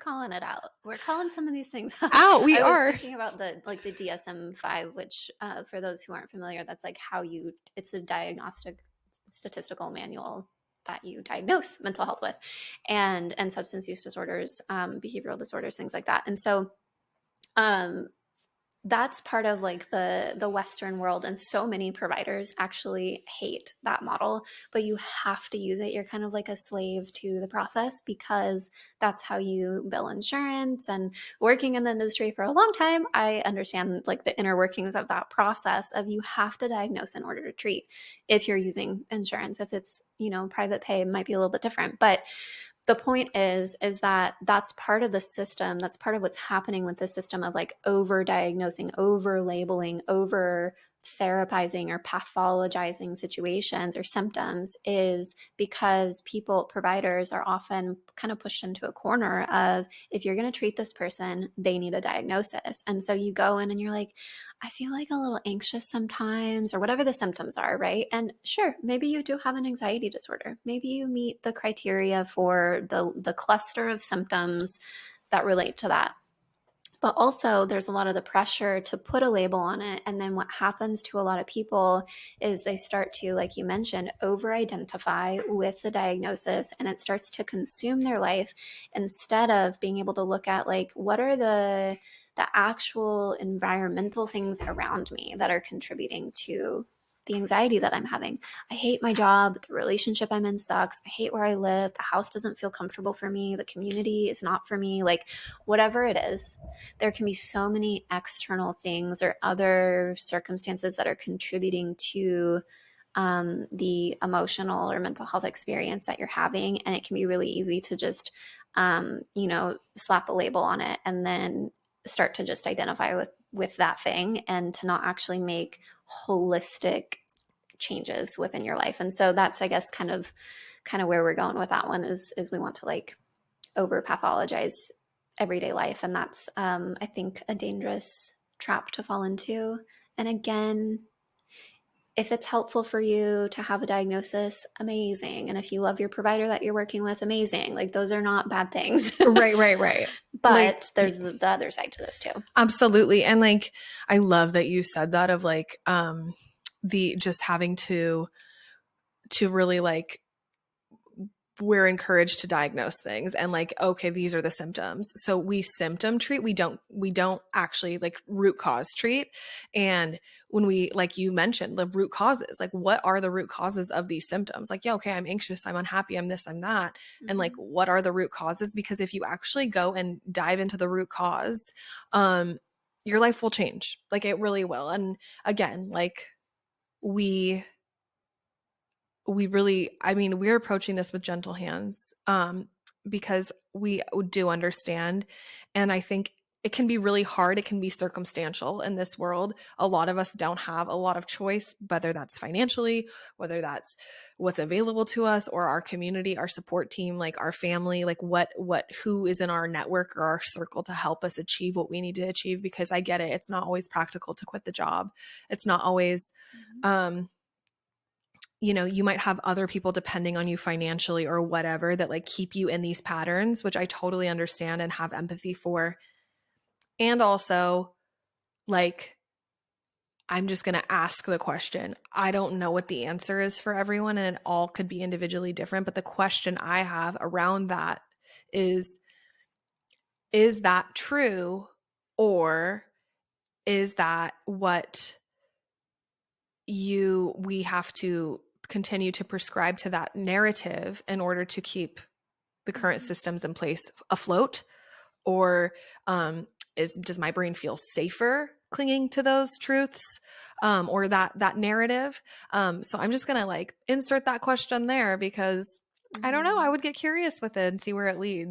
calling it out. We're calling some of these things out. We I are. was thinking about the DSM-5, which for those who aren't familiar, that's like it's a diagnostic statistical manual that you diagnose mental health with, and substance use disorders, behavioral disorders, things like that. And so that's part of like the Western world, and so many providers actually hate that model, but you have to use it. You're kind of like a slave to the process, because that's how you bill insurance. And working in the industry for a long time, I understand like the inner workings of that process of you have to diagnose in order to treat. If you're using insurance, if it's, private pay, it might be a little bit different. But the point is that that's part of the system. That's part of what's happening with the system of like over diagnosing, over labeling, over therapizing or pathologizing situations or symptoms, is because providers are often kind of pushed into a corner of, if you're going to treat this person, they need a diagnosis. And so you go in and you're like, I feel like a little anxious sometimes, or whatever the symptoms are, right? And sure, maybe you do have an anxiety disorder. Maybe you meet the criteria for the cluster of symptoms that relate to that. But also, there's a lot of the pressure to put a label on it. And then what happens to a lot of people is they start to, like you mentioned, over-identify with the diagnosis, and it starts to consume their life, instead of being able to look at like, what are the actual environmental things around me that are contributing to the anxiety that I'm having. I hate my job. The relationship I'm in sucks. I hate where I live. The house doesn't feel comfortable for me. The community is not for me. Like, whatever it is, there can be so many external things or other circumstances that are contributing to the emotional or mental health experience that you're having. And it can be really easy to just, slap a label on it and then start to just identify with that thing, and to not actually make holistic changes within your life. And so that's, I guess, kind of where we're going with that one, is we want to like over pathologize everyday life. And that's, I think, a dangerous trap to fall into. And again, if it's helpful for you to have a diagnosis, amazing. And if you love your provider that you're working with, amazing. Like, those are not bad things. Right. But like, there's the other side to this too. Absolutely. And like, I love that you said that, of like, the just having to really like, we're encouraged to diagnose things and like, okay, these are the symptoms. So we symptom treat. We don't actually like root cause treat. And when we, like you mentioned, the root causes, like, what are the root causes of these symptoms? Like, yeah, okay, I'm anxious, I'm unhappy, I'm this, I'm that. And like, what are the root causes? Because if you actually go and dive into the root cause, your life will change. Like, it really will. And again, like, we're approaching this with gentle hands, because we do understand. And I think it can be really hard. It can be circumstantial in this world. A lot of us don't have a lot of choice, whether that's financially, whether that's what's available to us, or our community, our support team, like our family, like who is in our network or our circle to help us achieve what we need to achieve. Because I get it. It's not always practical to quit the job. It's not always, you might have other people depending on you financially or whatever that like keep you in these patterns, which I totally understand and have empathy for. And also, like, I'm just going to ask the question. I don't know what the answer is for everyone, and it all could be individually different. But the question I have around that is that true, or is that what we have to continue to prescribe to that narrative in order to keep the current systems in place afloat? Or does my brain feel safer clinging to those truths, or that narrative? So I'm just gonna like insert that question there, because I don't know, I would get curious with it and see where it leads.